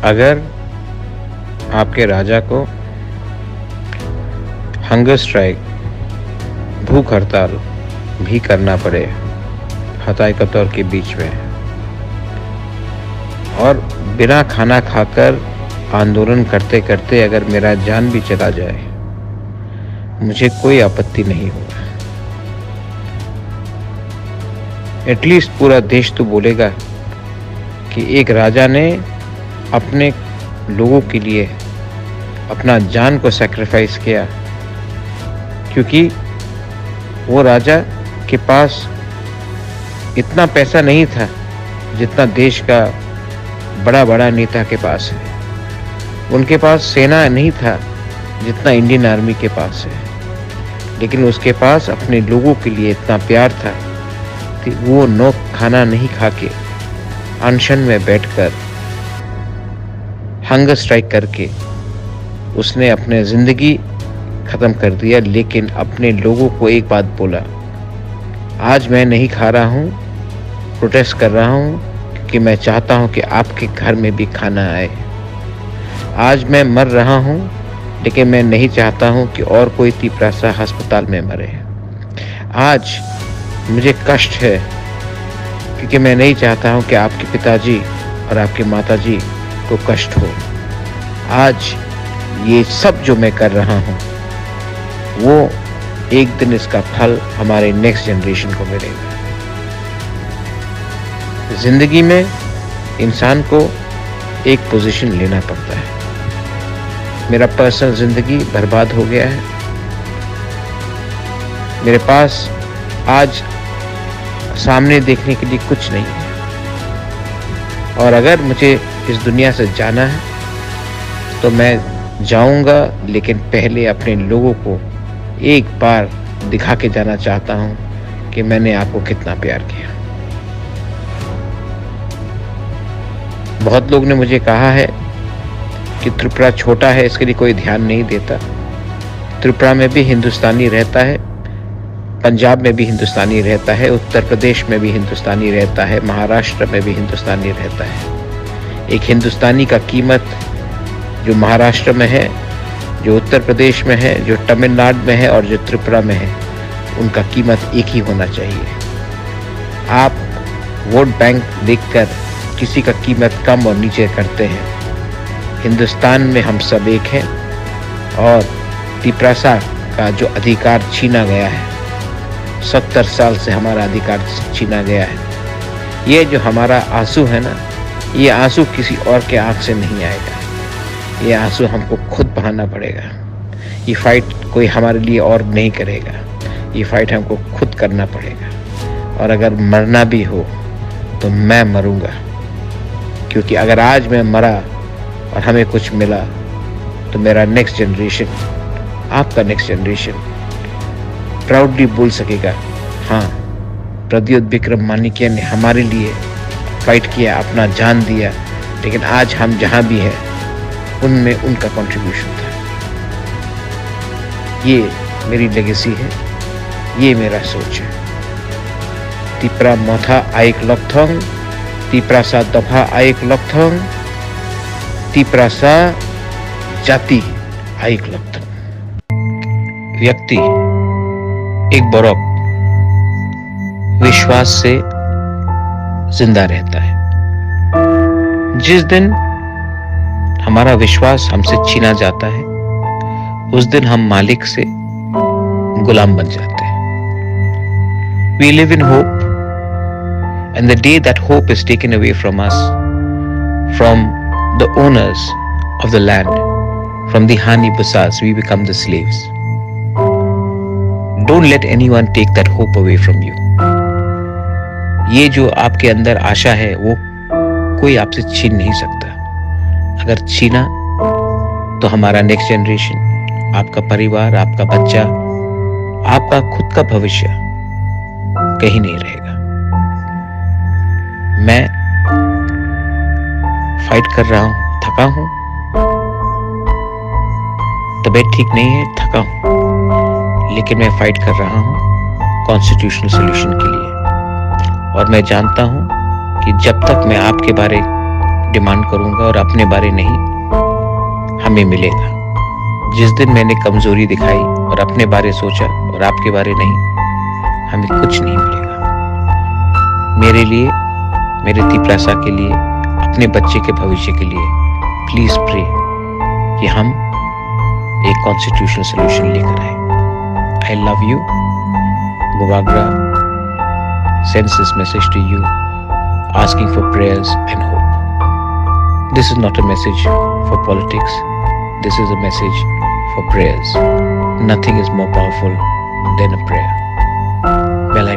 अगर आपके राजा को हंगर स्ट्राइक, भूख हड़ताल भी करना पड़े हताई कतौर के बीच में, और बिना खाना खाकर आंदोलन करते करते अगर मेरा जान भी चला जाए, मुझे कोई आपत्ति नहीं होगा। एटलीस्ट पूरा देश तो बोलेगा कि एक राजा ने अपने लोगों के लिए अपना जान को सैक्रिफाइस किया, क्योंकि वो राजा के पास इतना पैसा नहीं था जितना देश का बड़ा बड़ा नेता के पास है। उनके पास सेना नहीं था जितना इंडियन आर्मी के पास है, लेकिन उसके पास अपने लोगों के लिए इतना प्यार था कि वो नो खाना नहीं खा के अनशन में बैठकर हंगर स्ट्राइक करके उसने अपने ज़िंदगी ख़त्म कर दिया। लेकिन अपने लोगों को एक बात बोला, आज मैं नहीं खा रहा हूँ, प्रोटेस्ट कर रहा हूँ, क्योंकि मैं चाहता हूँ कि आपके घर में भी खाना आए। आज मैं मर रहा हूँ, लेकिन मैं नहीं चाहता हूँ कि और कोई तीपरासा अस्पताल में मरे। आज मुझे कष्ट है, क्योंकि मैं नहीं चाहता हूँ कि आपके पिताजी और आपकी माताजी को कष्ट हो। आज ये सब जो मैं कर रहा हूँ, वो एक दिन इसका फल हमारे नेक्स्ट जनरेशन को मिलेगा। जिंदगी में इंसान को एक पोजीशन लेना पड़ता है। मेरा पर्सनल जिंदगी बर्बाद हो गया है। मेरे पास आज सामने देखने के लिए कुछ नहीं है, और अगर मुझे इस दुनिया से जाना है तो मैं जाऊंगा, लेकिन पहले अपने लोगों को एक बार दिखा के जाना चाहता हूं कि मैंने आपको कितना प्यार किया। बहुत लोग ने मुझे कहा है कि त्रिपुरा छोटा है, इसके लिए कोई ध्यान नहीं देता। त्रिपुरा में भी हिंदुस्तानी रहता है, पंजाब में भी हिंदुस्तानी रहता है, उत्तर प्रदेश में भी हिंदुस्तानी रहता है, महाराष्ट्र में भी हिंदुस्तानी रहता है। एक हिंदुस्तानी का कीमत जो महाराष्ट्र में है, जो उत्तर प्रदेश में है, जो तमिलनाडु में है और जो त्रिपुरा में है, उनका कीमत एक ही होना चाहिए। आप वोट बैंक देखकर किसी का कीमत कम और नीचे करते हैं। हिंदुस्तान में हम सब एक हैं, और तीपरासा का जो अधिकार छीना गया है, 70 साल से हमारा अधिकार छीना गया है। ये जो हमारा आंसू है ना, ये आंसू किसी और के आंख से नहीं आएगा। ये आंसू हमको खुद बहाना पड़ेगा। ये फाइट कोई हमारे लिए और नहीं करेगा, ये फाइट हमको खुद करना पड़ेगा। और अगर मरना भी हो तो मैं मरूंगा, क्योंकि अगर आज मैं मरा और हमें कुछ मिला तो मेरा नेक्स्ट जनरेशन, आपका नेक्स्ट जनरेशन प्राउडली बोल सकेगा, हाँ, प्रद्योत विक्रम मानिक्य ने हमारे लिए फाइट किया, अपना जान दिया, लेकिन आज हम जहाँ भी हैं उनमें उनका कंट्रीब्यूशन था। ये मेरी लेगेसी है, ये मेरा सोच है। तिप्रा मथा आइक लक्थोंग, तिप्रासा दफा आइक लक्थोंग, तिप्रासा जाति आइक लक्थोंग। व्यक्ति एक बरौक विश्वास से जिंदा रहता है। जिस दिन हमारा विश्वास हमसे छीना जाता है, उस दिन हम मालिक से गुलाम बन जाते हैं। We live in hope, and the day that hope is taken away from us, from the owners of the land, from the Hani Busas, we become the slaves. Don't let anyone take that hope away from you. ये जो आपके अंदर आशा है, वो कोई आपसे छीन नहीं सकता। अगर छीना तो हमारा नेक्स्ट जनरेशन, आपका परिवार, आपका बच्चा, आपका खुद का भविष्य कहीं नहीं रहेगा। मैं फाइट कर रहा हूं, थका हूं, तबीयत ठीक नहीं है, थका हूं, लेकिन मैं फाइट कर रहा हूं कॉन्स्टिट्यूशनल सॉल्यूशन के लिए। और मैं जानता हूं कि जब तक मैं आपके बारे डिमांड करूंगा और अपने बारे नहीं हमें मिलेगा। जिस दिन मैंने कमजोरी दिखाई और अपने बारे सोचा और आपके बारे नहीं, हमें कुछ नहीं मिलेगा। मेरे लिए, मेरे त्रिप्रासा के लिए, अपने बच्चे के भविष्य के लिए प्लीज प्रे कि हम एक कॉन्स्टिट्यूशनल सोल्यूशन लेकर आए। I love you. Gubagra sends this message to you, asking for prayers and hope. This is not a message for politics. This is a message for prayers. Nothing is more powerful than a prayer.